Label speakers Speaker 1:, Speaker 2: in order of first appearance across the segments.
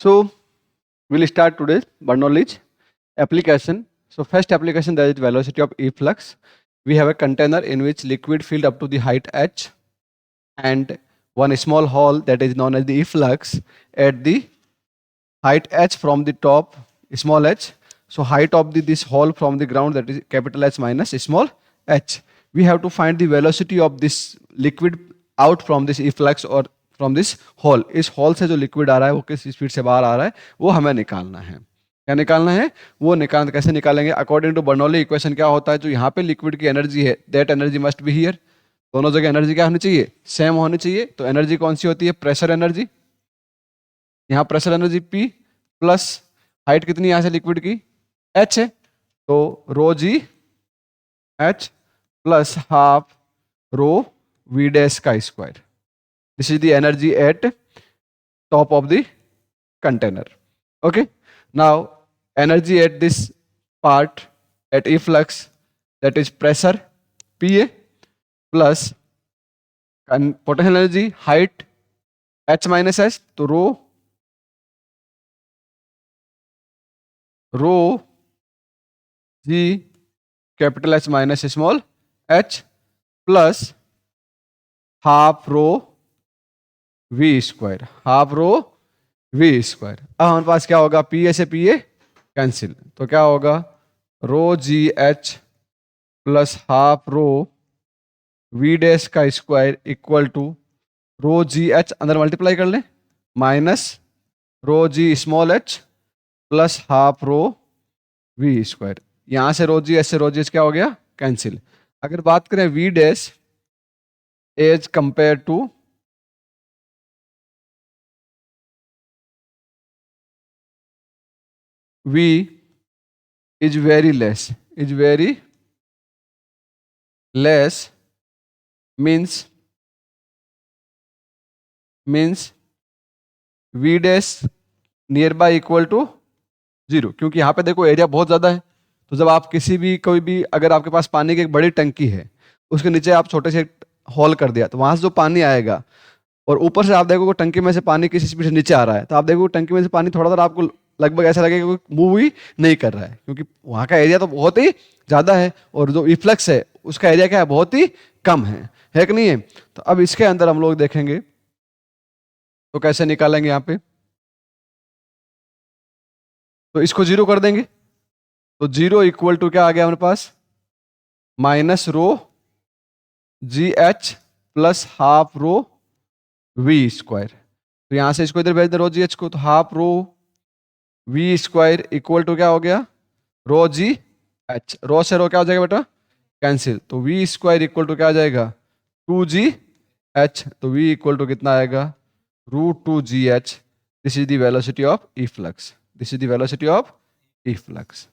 Speaker 1: So we'll start today's bird knowledge application. So first application, that is velocity of efflux. We have a container in which liquid filled up to the height h and one small hole that is known as the efflux at the height h from the top small h. So height of this hole from the ground, that is capital H minus small h. We have to find the velocity of this liquid out from this efflux or from this hole. इस hole से जो liquid आ रहा है वो किस speed से बाहर आ रहा है वो हमें निकालना है. क्या निकालना है वो निकाल कैसे निकालेंगे? अकॉर्डिंग टू बर्नौली इक्वेशन क्या होता है, जो यहाँ पे लिक्विड की एनर्जी है that energy must be here. दोनों जगह एनर्जी क्या होनी चाहिए? सेम होनी चाहिए. तो एनर्जी कौन सी होती है? Pressure energy. यहाँ pressure energy P plus height कितनी यहाँ से लिक्विड की h है, तो रो जी h plus half rho v dash का square. This is the energy at top of the container. Okay, now energy at this part at efflux, that is pressure Pa plus potential energy height h minus h, तो रो g capital H minus small h plus half rho v square. Half rho v square. अब हमारे पास क्या होगा? P A से P A cancel, तो क्या होगा? Rho g H plus half rho v dash का square equal to rho g H अंदर मल्टीप्लाई कर लें minus rho g small H plus half rho V square. यहां से रो जी एच से रो जी एच क्या हो गया? कैंसिल. अगर बात करें V dash as compare to V is very less, is very less means V dash near by equal to 0. क्योंकि यहाँ पे देखो एरिया बहुत ज़्यादा है, तो जब आप किसी भी कोई भी अगर आपके पास पानी की एक बड़ी टंकी है उसके नीचे आप छोटे से होल कर दिया तो वहाँ से जो पानी आएगा और ऊपर से आप देखो टंकी में से पानी किसी स्पीड से नीचे आ रहा है, तो आप देखो टंकी में से पानी थोड़ा थोड़ा आपको लगभग ऐसा लगेगा कि मूव ही नहीं कर रहा है, क्योंकि वहाँ का एरिया तो बहुत ही ज़्यादा है और जो इफ्लक्स है उसका एरिया क्या है? बहुत ही कम है कि नहीं है? तो अब इसके अंदर हम लोग देखेंगे तो कैसे निकालेंगे. यहाँ पे तो इसको 0 कर देंगे, तो 0 इक्वल टू क्या आ गया हमारे पास? Minus rho g H plus half rho V square. तो यहां से इसको इधर भेज दे रो जी एच को, तो half rho V square equal to क्या हो गया? रो जी एच. रो से रो क्या हो जाएगा बेटा? कैंसिल. तो वी स्क्वायर इक्वल टू क्या आ जाएगा? 2gh. तो v इक्वल टू कितना आएगा? √2gh. This is the velocity of efflux. This is the velocity of efflux.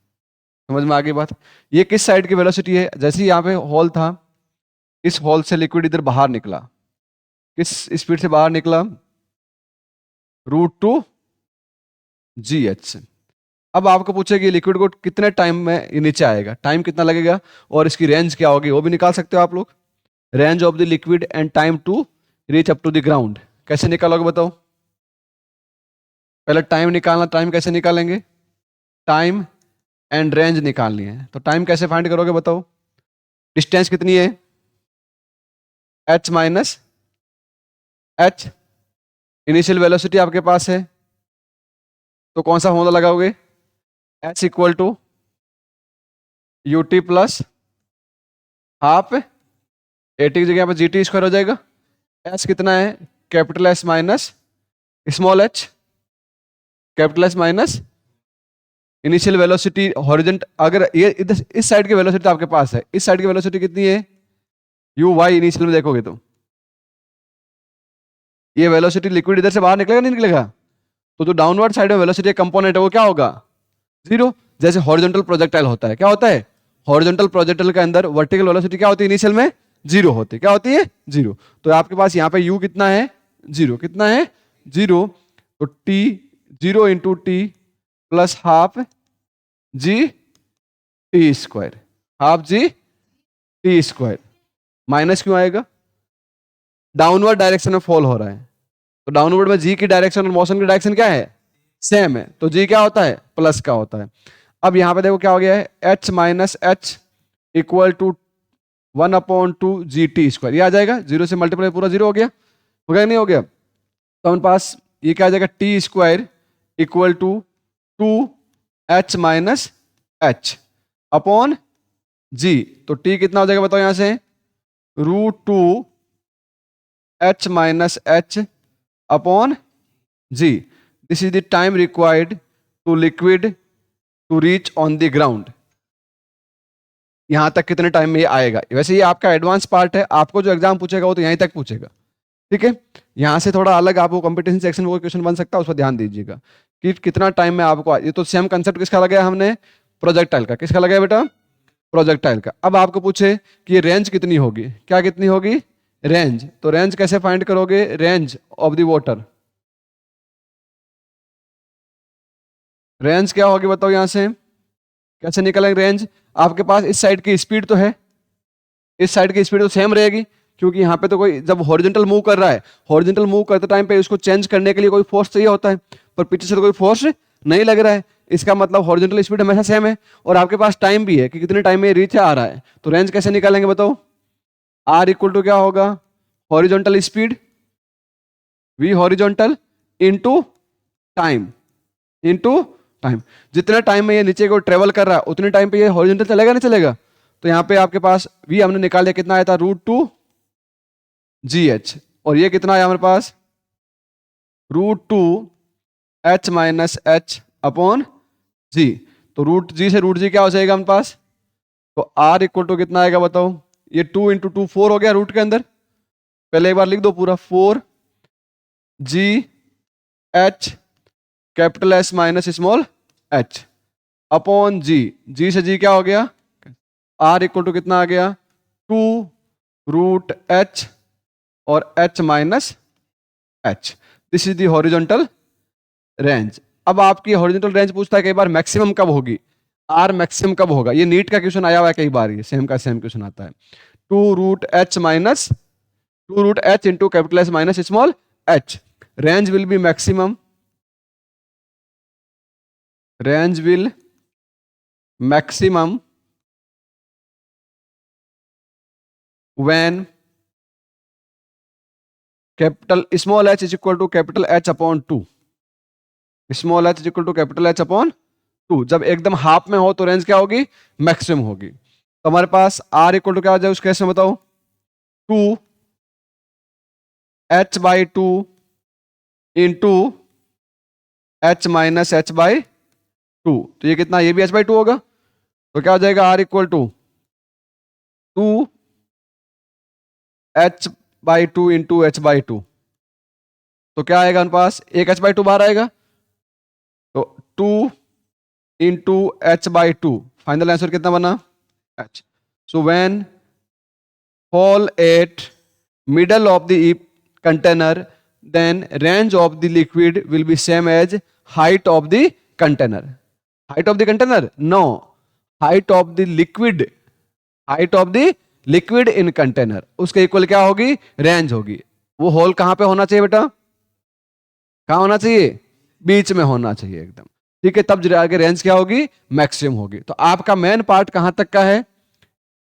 Speaker 1: समझ में आ गई बात? ये किस साइड की वेलोसिटी है? जैसे ही यहाँ पे हॉल था, इस हॉल से लिक्विड इधर बाहर निकला, किस स्पीड से बाहर निकला? √2gh. अब आपको पूछेगी लिक्विड को कितने टाइम में ये नीचे आएगा, टाइम कितना लगेगा और इसकी रेंज क्या होगी, वो भी निकाल सकते हो आप लोग. Range of the liquid and time to reach up to the ground. कैसे निकालोगे बताओ? पहले टाइम निकालना. टाइम कैसे निकालेंगे? टाइम एंड रेंज निकालनी है. तो टाइम कैसे फाइंड करोगे बताओ? डिस्टेंस कितनी है? h minus h. Initial velocity आपके पास है, तो कौन सा फॉर्मूला लगाओगे? h equal to u t plus half a t की जगह पर जी टी स्क्वायर हो जाएगा. h कितना है? Capital S minus small h. Capital S minus initial velocity horizontal. अगर ये इधर इस साइड की वेलोसिटी आपके पास है, इस साइड की वेलोसिटी कितनी है? You Y. इनिशियल में देखोगे तो ये वेलोसिटी लिक्विड इधर से बाहर निकलेगा नहीं निकलेगा? तो जो डाउनवर्ड साइड में वेलोसिटी कंपोनेंट है वो क्या होगा? 0. जैसे हॉरिजॉन्टल प्रोजेक्टाइल होता है, क्या होता है? हॉरिजॉन्टल प्रोजेक्टाइल के अंदर वर्टिकल वेलोसिटी क्या होती है? इनिशियल में 0 होती है. क्या होती है? 0. तो आपके पास यहाँ पे u कितना है? 0. कितना है? 0. तो t 0 into T plus half G T square. Half G T square. Minus क्यों आएगा? डाउनवर्ड डायरेक्शन में फॉल हो रहा है, तो डाउनवर्ड में जी की डायरेक्शन और मोशन की डायरेक्शन क्या है? सेम है, तो जी क्या होता है, प्लस का होता है। अब यहां पे देखो क्या हो गया है, h minus h equal to 1/2 GT², ये आ जाएगा, जीरो से मल्टीप्लाई पूरा जीरो हो गया, हो गया नहीं हो गया। तो हमारे पास ये क्या आ जाएगा, T² equal to 2H - upon जी। तो T कितना हो जाएगा बताओ यहां से, √2H - upon g. This is the time required to liquid to reach on the ground. यहां तक कितने टाइम में ये आएगा। वैसे ये आपका एडवांस पार्ट है, आपको जो एग्जाम पूछेगा वो तो यहीं तक पूछेगा, ठीक है। यहां से थोड़ा अलग आपको कंपटीशन सेक्शन में कोई क्वेश्चन बन सकता है, उस पर ध्यान दीजिएगा कि कितना टाइम में आपको ये तो सेम कंसेप्ट किसका लगाया हमने, प्रोजेक्टाइल का। किसका लगाया बेटा, प्रोजेक्टाइल का। अब आपको पूछे कि ये रेंज कितनी होगी, क्या कितनी होगी, रेंज। तो रेंज कैसे फाइंड करोगे, range of the water. Range क्या होगी बताओ यहां से, कैसे निकलेंगे रेंज। आपके पास इस साइड की स्पीड तो है, इस साइड की स्पीड तो सेम रहेगी, क्योंकि यहाँ पे तो कोई जब हॉरिजॉन्टल मूव कर रहा है, हॉरिजॉन्टल मूव करते टाइम पे उसको चेंज करने के लिए कोई फोर्स चाहिए होता है, पर पीछे से तो कोई फोर्स नहीं लग रहा है। इसका मतलब हॉरिजॉन्टल स्पीड हमेशा सेम है, और आपके पास टाइम भी है कि कितने टाइम में रीच आ रहा है। तो रेंज कैसे निकालेंगे बताओ, आर इक्वल टू क्या होगा, horizontal speed v horizontal into time, into time. जितने टाइम में ये नीचे को ट्रेवल कर रहा है उतने टाइम पे ये हॉरिजॉन्टल चलेगा नहीं चलेगा। तो यहाँ पे आपके पास वी हमने निकाल लिया, कितना आया था, √2GH, और ये कितना आया हमारे पास, √2H - अपॉन जी। तो √G से √G क्या हो जाएगा हमारे पास, तो R इक्वल टू कितना आएगा बताओ, ये 2 × 2 4 हो गया रूट के अंदर, पहले एक बार लिख दो पूरा, 4GH capital S minus small h अपॉन जी। जी से जी क्या हो गया, R इक्वल टू कितना आ गया, 2√H और H minus H। This is the horizontal range. अब आपकी हॉरिजॉन्टल रेंज पूछता है कई बार मैक्सिमम कब होगी, आर मैक्सिमम कब होगा। ये नीट का क्वेश्चन आया हुआ है कई बार, ये सेम का सेम क्वेश्चन आता है। 2√H into capital S minus small h, range will be maximum, range will maximum when capital small h is equal to capital H upon 2, small h is equal to capital H upon 2। जब एकदम half में हो तो range क्या होगी, maximum होगी। तो हमारे पास R इक्वल टू क्या आ जाए उस केस में बताओ, 2H/2 into H minus H/2। तो ये कितना, ये भी H/2 होगा, तो क्या हो जाएगा, R equal to 2H/2 into H/2। तो क्या आएगा हमारे पास, एक H/2 बाहर आएगा, तो 2 इंटू H/2, फाइनल आंसर कितना बना, H। So when fall at middle of the container, then range of the liquid will be same as height of the container. Height of the container, no, height of the liquid, height of the liquid in container, उसके equal क्या होगी, range होगी। वो whole कहां पे होना चाहिए बेटा, कहां होना चाहिए, बीच में होना चाहिए एकदम, ठीक है। तब आगे रेंज क्या होगी, मैक्सिमम होगी। तो आपका मेन पार्ट कहां तक का है,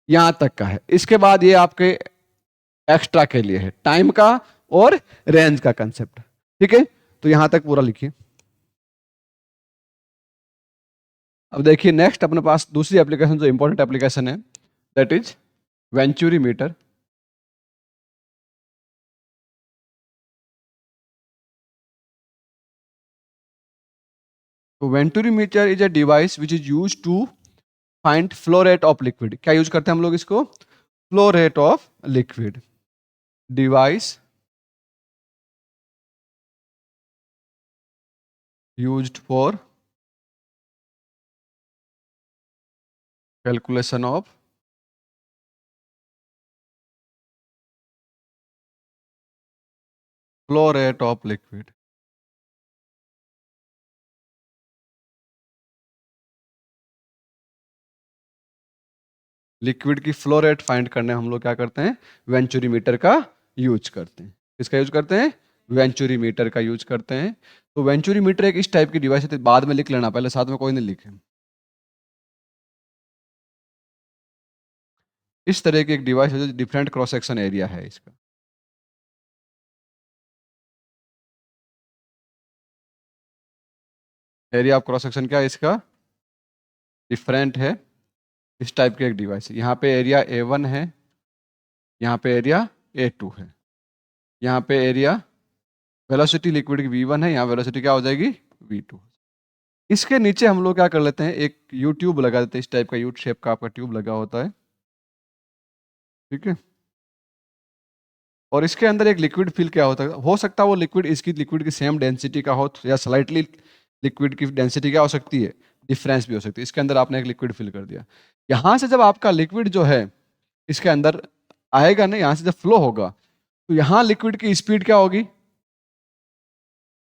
Speaker 1: यहां तक का है। इसके बाद ये आपके एक्स्ट्रा के लिए है, टाइम का और रेंज का कंसेप्ट, ठीक है। तो यहां तक पूरा लिखिए। अब देखिए नेक्स्ट अपने पास दूसरी एप्लीकेशन जो इंपॉर्टेंट एप्लीकेशन है, दैट इज वेंचुरी मीटर। तो venturi meter is a device which is use to find flow rate of liquid. क्या यूज करते हैं हम लोग इसको, flow rate of liquid. Device used for calculation of flow rate of liquid. Liquid की flow rate find करने हम लोग क्या करते हैं, वेंचुरी मीटर का यूज करते हैं। किसका यूज करते हैं, वेंचुरी मीटर का यूज करते हैं। तो वेंचुरी मीटर एक इस टाइप की डिवाइस है, तो बाद में लिख लेना, पहले साथ में कोई नहीं लिखे। इस तरह की एक डिवाइस है जो डिफरेंट क्रॉस सेक्शन एरिया है इसका। एरिया ऑफ क्रॉस सेक्शन क्या है इसका, डिफरेंट है। इस टाइप की एक डिवाइस है। यहाँ पे एरिया A1 है, यहाँ पे एरिया A2 है, यहाँ पे एरिया वेलोसिटी लिक्विड की V1 है, यहाँ वेलोसिटी क्या हो जाएगी V2। इसके नीचे हम लोग क्या कर लेते हैं, एक यू ट्यूब लगा देते हैं। इस टाइप का यू शेप का आपका ट्यूब लगा होता है, ठीक है। और इसके अंदर एक लिक्विड फिल क्या होता है, हो सकता है वो लिक्विड इसकी लिक्विड की सेम डेंसिटी का हो, या स्लाइटली लिक्विड की डेंसिटी क्या हो सकती है, डिफरेंस भी हो सकती है। इसके अंदर आपने एक लिक्विड फिल कर दिया। यहाँ से जब आपका लिक्विड जो है इसके अंदर आएगा ना, यहाँ से जब फ्लो होगा, तो यहाँ लिक्विड की स्पीड क्या होगी,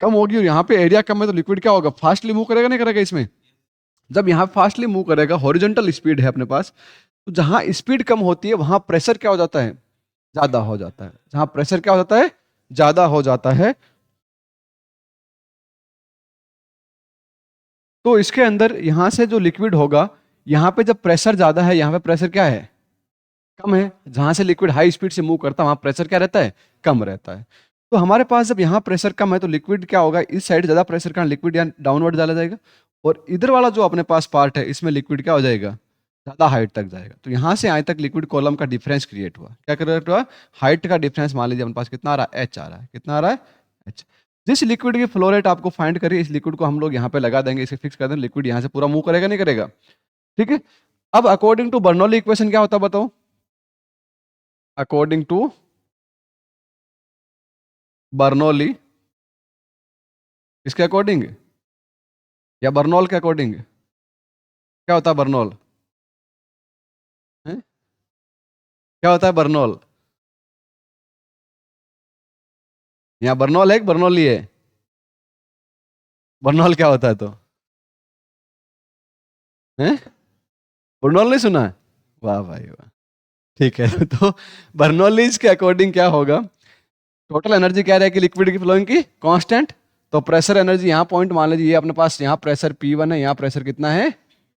Speaker 1: कम होगी। और यहाँ पे एरिया कम है तो लिक्विड क्या होगा, फास्टली मूव करेगा नहीं करेगा इसमें। जब यहाँ फास्टली मूव करेगा, हॉरिजॉन्टल स्पीड है अपने पास, तो जहाँ स्पीड कम होती है वहाँ प्रेशर क्या हो जाता है, ज्यादा हो जाता है। जहाँ प्रेशर क्या हो जाता है, ज्यादा हो जाता है। तो इसके अंदर यहाँ से जो लिक्विड होगा, यहाँ पे जब प्रेशर ज्यादा है, यहाँ पे प्रेशर क्या है, कम है। जहां से लिक्विड हाई स्पीड से मूव करता है वहां प्रेशर क्या रहता है, कम रहता है। तो हमारे पास जब यहाँ प्रेशर कम है तो लिक्विड क्या होगा, इस साइड ज्यादा प्रेशर का लिक्विड यहाँ डाउनवर्ड डाला जाएगा, और इधर वाला जो अपने पास पार्ट है इसमें लिक्विड क्या हो जाएगा, ज्यादा हाइट तक जाएगा। तो यहाँ से यहाँ तक लिक्विड कॉलम का डिफरेंस क्रिएट हुआ। क्या क्रिएट हुआ, हाइट का डिफरेंस। मान लीजिए अपने पास कितना आ रहा है, H आ रहा है। कितना आ रहा है, H। जिस लिक्विड की फ्लो रेट आपको फाइंड करिए, इस लिक्विड को हम लोग यहाँ पे लगा देंगे, इसे फिक्स कर देंगे। लिक्विड यहाँ से पूरा मूव करेगा नहीं करेगा, ठीक है। अब अकॉर्डिंग टू बर्नौली इक्वेशन क्या होता है बताओ, अकॉर्डिंग टू बर्नौली, इसके अकॉर्डिंग या बर्नौल के अकॉर्डिंग, क्या होता है बर्नौल है? क्या होता है बर्नौल, यहाँ बर्नौल है कि बर्नौली है, बर्नौल क्या होता है तो है, बर्नौल नहीं सुना है, वाह भाई वाह, ठीक है। तो बर्नौलीज के अकॉर्डिंग क्या होगा, टोटल एनर्जी क्या रहेगी लिक्विड की फ्लोइंग की, कांस्टेंट। तो प्रेशर एनर्जी यहाँ पॉइंट मान लीजिए, ये अपने पास यहाँ प्रेशर P1 है, यहाँ प्रेशर कितना है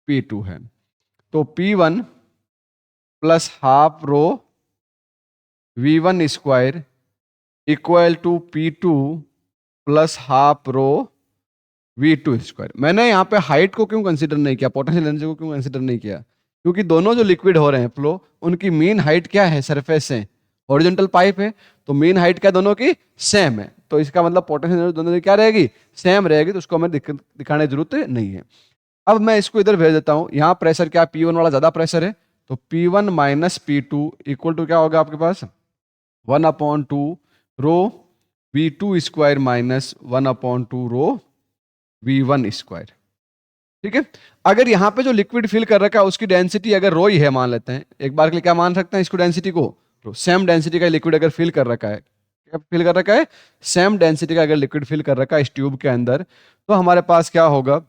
Speaker 1: P2 है। तो P1 plus half rho V1 square equal to P2 plus half rho V2 square. मैंने यहाँ पे हाइट को क्यों कंसीडर नहीं किया, पोटेंशियल एनर्जी को क्यों कंसीडर नहीं किया, क्योंकि दोनों जो लिक्विड हो रहे हैं फ्लो, उनकी मीन हाइट क्या है, सरफेस से हॉरिजॉन्टल पाइप है, तो मीन हाइट क्या दोनों की सेम है। तो इसका मतलब पोटेंशियल एनर्जी दोनों की क्या रहेगी, सेम रहेगी। तो उसको हमें दिखाने की जरूरत नहीं है। अब मैं इसको इधर भेज देता हूँ। यहाँ प्रेशर क्या, P1 वाला ज्यादा प्रेशर है, तो P1 minus P2 equal to क्या होगा आपके पास, 1/2 रो V2 स्क्वायर माइनस 1/2 रो V1 स्क्वायर, ठीक है। अगर यहाँ पे जो लिक्विड फिल कर रखा है उसकी डेंसिटी अगर रो ही है मान लेते हैं, एक बार के लिए क्या मान सकते हैं इसको, डेंसिटी को, तो सेम डेंसिटी का लिक्विड अगर फिल कर रखा है, क्या फिल कर रखा है, सेम डेंसिटी का अगर लिक्विड फिल कर रखा है इस ट्यूब के अंदर, तो हमारे पास क्या होगा,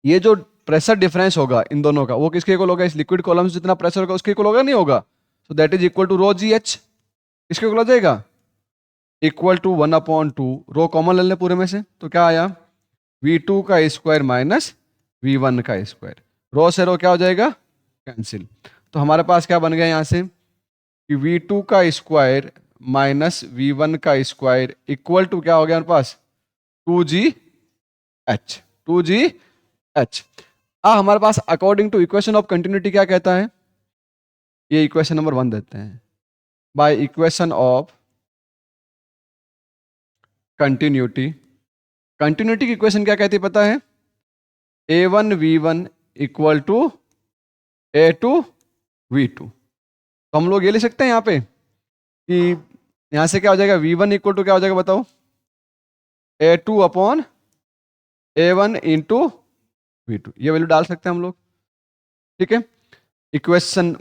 Speaker 1: ये जो प्रेशर डिफरेंस होगा इन दोनों का, वो किसके इक्वल होगा, इस लिक्विड कॉलम से जितना प्रेशर होगा उसके इक्वल होगा, नहीं होगा। So that is equal to rho GH, किसके इक्वल हो जाएगा, इक्वल टू 1/2 रो कॉमन ले लें पूरे में से, तो क्या आया V2 का स्क्वायर माइनस V1 का स्क्वायर। रो से रो क्या हो जाएगा, कैंसिल। तो हमारे पास क्या बन गया यहाँ से कि V2 का स्क्वायर माइनस V1 का स्क्वायर इक्वल टू क्या हो गया हमारे पास, 2GH, 2GH। हमारे पास according to equation of continuity क्या कहता है, ये इक्वेशन नंबर 1 देते हैं। By equation of continuity, continuity की इक्वेशन क्या कहती है पता है, A1V1 इक्वल टू A2V2। तो हम लोग ये लिख सकते हैं यहाँ पे कि यहाँ से क्या हो जाएगा, V1 इक्वल टू क्या हो जाएगा बताओ, A2/A1 इंटू V2। ये वैल्यू डाल सकते हैं हम लोग, ठीक है। इक्वेशन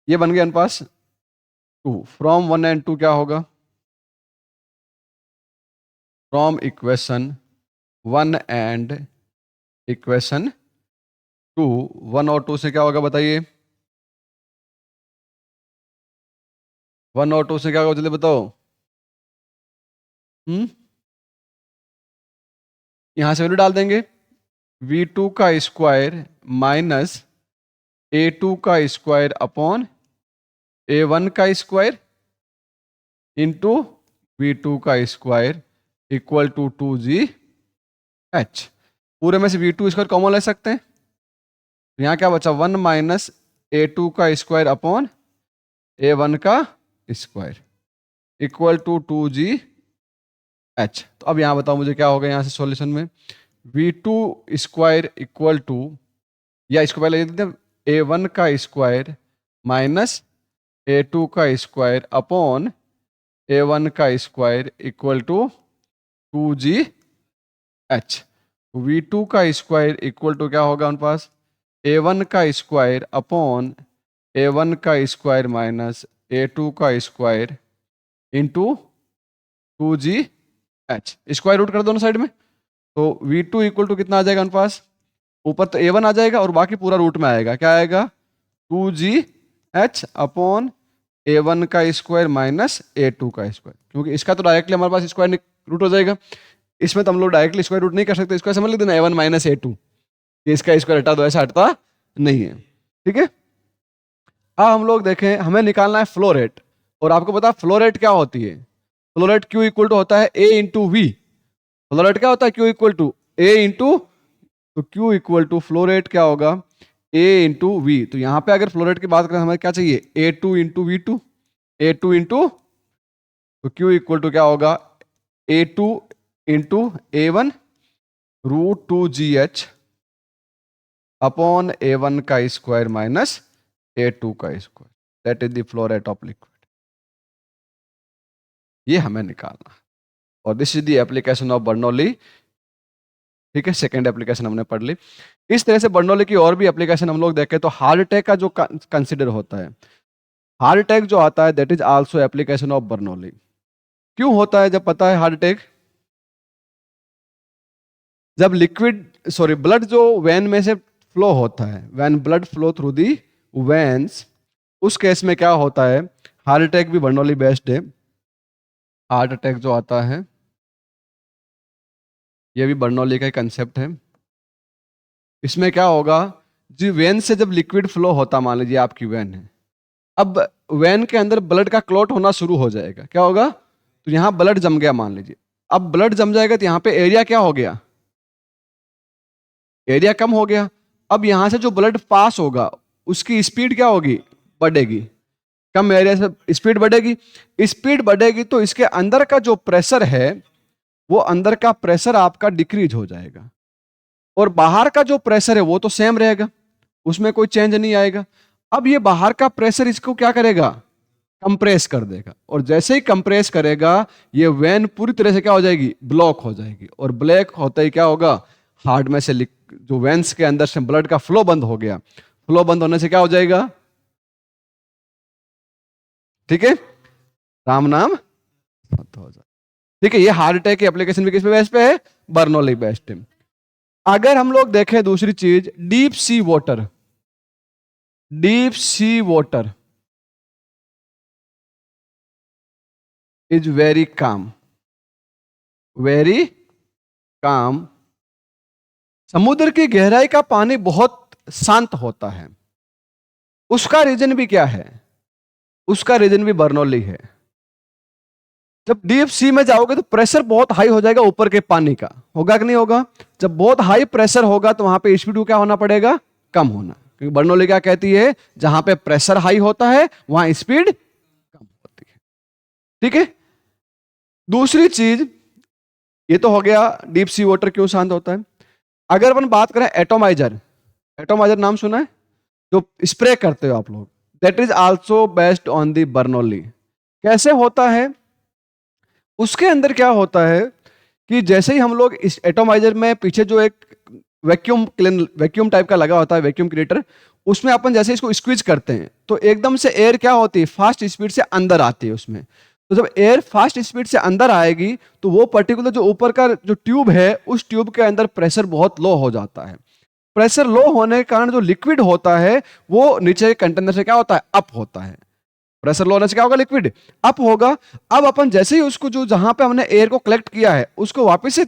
Speaker 1: ये बन गया हमारे पास 2 फ्रॉम 1 एंड 2 क्या होगा, फ्रॉम इक्वेशन 1 एंड इक्वेशन 2, 1 और 2 से क्या होगा बताइए, 1 और 2 से क्या होगा जल्दी बताओ, यहां से वैल्यू डाल देंगे, V2 का स्क्वायर माइनस A2 का स्क्वायर अपॉन A1 का स्क्वायर इंटू V2 का स्क्वायर इक्वल टू 2GH। पूरे में से V2 स्क्वायर कॉमन ले सकते हैं, यहाँ क्या बचा 1 माइनस A2 का स्क्वायर अपॉन A1 का स्क्वायर इक्वल टू 2GH। तो अब यहाँ बताओ मुझे क्या होगा यहाँ से सॉल्यूशन में, V2 स्क्वायर इक्वल टू, या इसको पहले लिख देते हैं A1 का स्क्वायर माइनस A2 का स्क्वायर अपॉन A1 का square equal to 2GH। V2 का स्क्वायर इक्वल टू क्या होगा उन पास, A1 का स्क्वायर अपॉन A1 का स्क्वायर माइनस A2 का square into 2GH। Square root कर दोनों साइड में, तो V2 इक्वल टू कितना आ जाएगा उन पास, ऊपर तो A1 आ जाएगा और बाकी पूरा रूट में आएगा, क्या आएगा 2GH अपॉन A1 का स्क्वायर माइनस A2 का स्क्वायर। क्योंकि इसका तो डायरेक्टली हमारे पास स्क्वायर रूट हो जाएगा, इसमें तो हम लोग डायरेक्टली स्क्वायर रूट नहीं कर सकते, इसको समझ लेते ना A1 माइनस A2, इसका स्क्वायर हटा दो, ऐसा हटता नहीं है, ठीक है। अब हम लोग देखें, हमें निकालना है फ्लो रेट, और आपको पता है फ्लो रेट क्या होती है, flow rate Q equal to होता है A into v. Flow rate क्या होता है, Q equal to A into, तो Q equal to flow rate क्या होगा A इंटू वी। तो यहाँ पे अगर फ्लो रेट की बात करें हमें क्या चाहिए, A2 into V2, A2 into, तो Q इक्वल टू क्या होगा A2 into A1 root 2GH upon A1 का स्क्वायर माइनस A2 का square, that is the flow rate of liquid. ये हमें निकालना, और this is the application of Bernoulli, ठीक है। सेकेंड एप्लीकेशन हमने पढ़ ली। इस तरह से बर्नौली की और भी एप्लीकेशन हम लोग देखें तो हार्ट अटैक का जो कंसिडर होता है, हार्ट अटैक जो आता है that is also application of Bernoulli. क्यों होता है, जब पता है हार्ट अटैक, जब ब्लड जो वेन में से फ्लो होता है, when blood flow through the veins, उस केस में क्या होता है, हार्ट अटैक भी बर्नौली बेस्ड है। हार्ट अटैक जो आता है ये भी बर्नौली का कंसेप्ट है। इसमें क्या होगा, जी वेन से जब लिक्विड फ्लो होता, मान लीजिए आपकी वेन है, अब वेन के अंदर ब्लड का क्लॉट होना शुरू हो जाएगा, क्या होगा, तो यहां ब्लड जम गया मान लीजिए, अब ब्लड जम जाएगा तो यहां पे एरिया क्या हो गया, एरिया कम हो गया। अब यहां से जो ब्लड पास होगा उसकी स्पीड क्या होगी, बढ़ेगी, कम एरिया से स्पीड बढ़ेगी, स्पीड बढ़ेगी तो इसके अंदर का जो प्रेशर है वो अंदर का प्रेशर आपका डिक्रीज हो जाएगा, और बाहर का जो प्रेशर है वो तो सेम रहेगा, उसमें कोई चेंज नहीं आएगा। अब ये बाहर का प्रेशर इसको क्या करेगा, कंप्रेस कर देगा, और जैसे ही कंप्रेस करेगा ये वेन पूरी तरह से क्या हो जाएगी, ब्लॉक हो जाएगी, और ब्लॉक होता ही क्या होगा, हार्ट में से जो वेन्स के अंदर से ब्लड का फ्लो बंद हो गया, फ्लो बंद होने से क्या हो जाएगा, ठीक है, राम नाम हो जाए, ठीक है। ये हार्ट अटैक की एप्लीकेशन भी किस पे बेस पे है, बर्नौली बेस्ड है। अगर हम लोग देखें दूसरी चीज, deep sea water, deep sea water is very calm, very calm. समुद्र की गहराई का पानी बहुत शांत होता है, उसका रीजन भी क्या है, उसका रीजन भी बर्नौली है। जब डीप सी में जाओगे तो प्रेशर बहुत हाई हो जाएगा ऊपर के पानी का, होगा कि नहीं होगा, जब बहुत हाई प्रेशर होगा तो वहां पे स्पीड क्या होना पड़ेगा, कम होना, क्योंकि बर्नौली क्या कहती है, जहां पे प्रेशर हाई होता है वहां स्पीड कम होती है, ठीक है। दूसरी चीज, ये तो हो गया डीप सी वाटर क्यों शांत होता है। अगर अपन बात करें एटोमाइजर, एटोमाइजर नाम सुना है, जो स्प्रे करते हो आप लोग, that is also based on the Bernoulli. कैसे होता है, उसके अंदर क्या होता है कि जैसे ही हम लोग इस एटोमाइजर में पीछे जो एक वैक्यूम टाइप का लगा होता है, वैक्यूम क्रिएटर, उसमें अपन जैसे इसको स्क्वीज करते हैं तो एकदम से एयर क्या होती है, फास्ट स्पीड से अंदर आती है उसमें। तो जब एयर फास्ट स्पीड से अंदर आएगी तो वो पर्टिकुलर जो ऊपर का जो ट्यूब है उस ट्यूब के अंदर प्रेशर बहुत लो हो जाता है। प्रेशर लो होने के कारण जो लिक्विड होता है वो नीचे कंटेनर से क्या होता है, अप होता है। प्रेशर लो होने से क्या होगा, लिक्विड अप होगा। अब अपन जैसे ही उसको जो जहां पे हमने एयर को कलेक्ट किया है उसको वापस से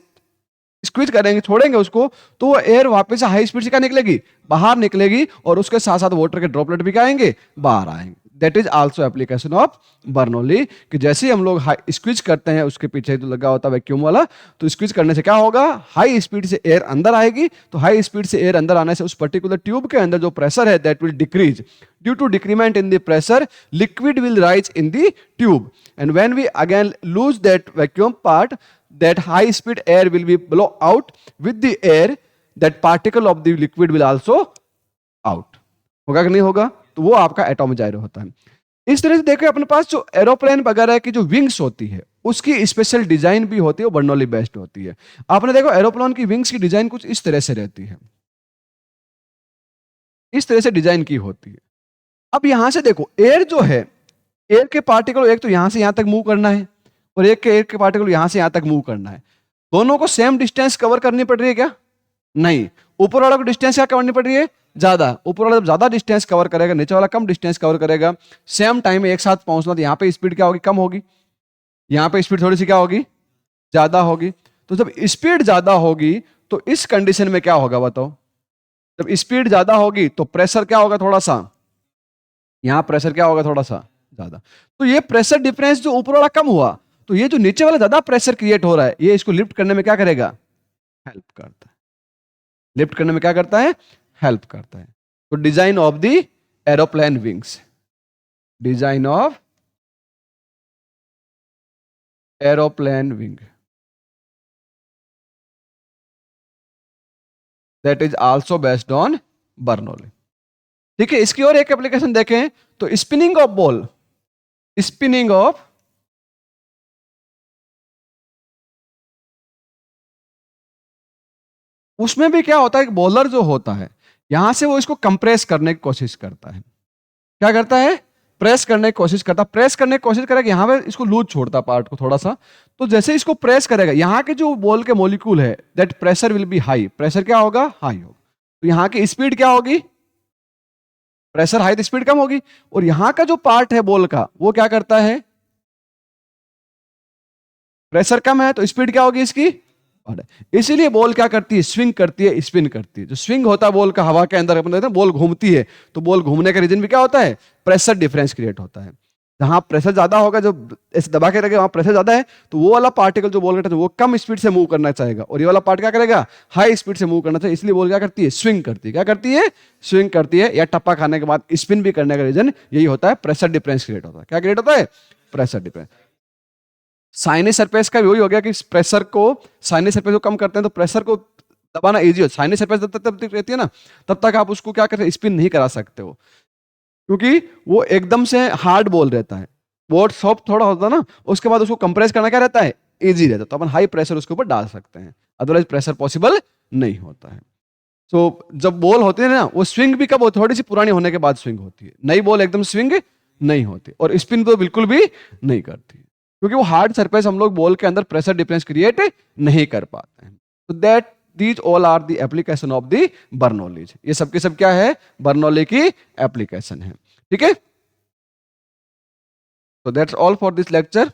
Speaker 1: स्क्वीज करेंगे, छोड़ेंगे उसको, तो वो एयर वापस से हाई स्पीड से क्या निकलेगी, बाहर निकलेगी, और उसके साथ साथ वाटर के ड्रॉपलेट भी क्या आएंगे, बाहर आएंगे। That is also application of Bernoulli, कि जैसे ही हम लोग स्क्वीज करते हैं, उसके पीछे जो लगा होता है वैक्यूम वाला, तो स्क्वीज करने से क्या होगा, हाई स्पीड से एयर अंदर आएगी, तो हाई स्पीड से एयर अंदर आने से उस पर्टिकुलर ट्यूब के अंदर जो प्रेशर है that will decrease. Due to decrement in the pressure liquid will rise in the tube, and when we again lose that vacuum part, that high speed air will be blow out with the air, that particle of the liquid will also out। होगा कि नहीं होगा, तो वो आपका atomic जाइरो होता है। इस तरह से देखो अपने पास जो एरोप्लेन वगैरह की जो विंग्स होती है उसकी स्पेशल डिजाइन भी होती है, वो बर्नौली बेस्ड होती है। आपने देखो एरोप्लेन की विंग्स की डिजाइन कुछ इस तरह से रहती है, इस तरह से डिजाइन की होती है। अब यहां से देखो एयर जो है, एयर के पार्टिकल एक तो यहां से यहां तक मूव करना है, और एक के पार्टिकल यहां से यहां तक मूव करना है। दोनों को सेम डिस्टेंस कवर करनी पड़ रही है क्या, नहीं। ऊपर वाला को डिस्टेंस क्या करनी पड़ रही है, ज्यादा। ऊपर वाला जब ज्यादा डिस्टेंस कवर करेगा, नीचे वाला कम डिस्टेंस कवर करेगा, सेम टाइम में एक साथ पहुंचना, तो यहां पे स्पीड क्या होगी, कम होगी, यहां पे स्पीड थोड़ी सी क्या होगी, ज्यादा होगी। तो जब स्पीड ज्यादा होगी तो इस कंडीशन में क्या होगा बताओ, जब स्पीड ज्यादा होगी तो प्रेशर क्या होगा, थोड़ा सा, यहां प्रेशर क्या होगा, थोड़ा सा ज्यादा। तो ये प्रेशर डिफरेंस जो ऊपर वाला कम हुआ, तो ये जो नीचे वाला ज्यादा प्रेशर क्रिएट हो रहा है, ये इसको लिफ्ट करने में क्या करेगा, हेल्प करता है। लिफ्ट करने में क्या करता है, हेल्प करता है। तो design of the aeroplane wings, design of aeroplane wing, that is also based on Bernoulli. ठीक है, इसकी और एक एप्लीकेशन देखें तो spinning of ball, spinning of, उसमें भी क्या होता है, बॉलर जो होता है यहां से वो इसको कंप्रेस करने की कोशिश करता है। क्या करता है, प्रेस करने की कोशिश करता है। प्रेस करने की कोशिश करेगा, यहां पे इसको लूज छोड़ता पार्ट को थोड़ा सा, तो जैसे इसको प्रेस करेगा, यहां के जो बॉल के मॉलिक्यूल है that pressure will be high, pressure क्या होगा, हाई होगा। तो यहां की स्पीड क्या होगी, प्रेशर हाई तो स्पीड कम होगी, और यहां का जो पार्ट है बॉल का वो क्या करता है, प्रेशर कम है तो स्पीड क्या होगी इसकी, इसीलिए बॉल क्या करती है, स्विंग करती है, स्पिन करती है। जो स्विंग होता है बॉल का हवा के अंदर, अपन देखते हैं बॉल घूमती है, तो बॉल घूमने का रीजन भी क्या होता है, प्रेशर डिफरेंस क्रिएट होता है। जहां प्रेशर ज्यादा होगा, जो ऐसे दबा के रखे वहां प्रेशर ज्यादा है, तो वो वाला पार्टिकल जो बॉल का वो कम स्पीड से मूव करना चाहेगा, और ये वाला पार्ट क्या करेगा, हाई स्पीड से मूव करना चाहिए। इसलिए बॉल क्या करती है, स्विंग करती है। क्या करती है, स्विंग करती है, या टप्पा खाने के बाद स्पिन भी करने का रीजन यही होता है, प्रेशर डिफरेंस क्रिएट होता है। क्या क्रिएट होता है, प्रेशर डिफरेंस। साइनिक सरफेस का भी वही हो गया कि प्रेशर को, साइनिक सरफेस को कम करते हैं तो प्रेशर को दबाना इजी हो। साइनिक सरफेस जब तक रहती है ना, तब तक आप उसको क्या करते, स्पिन नहीं करा सकते हो, क्योंकि वो एकदम से हार्ड बॉल रहता है, बहुत सॉफ्ट थोड़ा होता है ना, उसके बाद उसको कंप्रेस करना क्या रहता है, इजी रहता है। तो अपन हाई प्रेशर उसके ऊपर डाल सकते हैं, अदरवाइज प्रेशर पॉसिबल नहीं होता है। तो जब बॉल होती है ना, वो स्विंग भी कब होती है, थोड़ी सी पुरानी होने के बाद स्विंग होती है। नई बॉल एकदम स्विंग नहीं होती, और स्पिन तो बिल्कुल भी नहीं करती, क्योंकि वो हार्ड सरफेस हम लोग बॉल के अंदर प्रेशर डिफरेंस क्रिएट नहीं कर पाते हैं। तो that these all are the application of the Bernoulli's. ये सब के सब क्या है, बर्नौली की एप्लीकेशन है। ठीक है, so that's all for this lecture.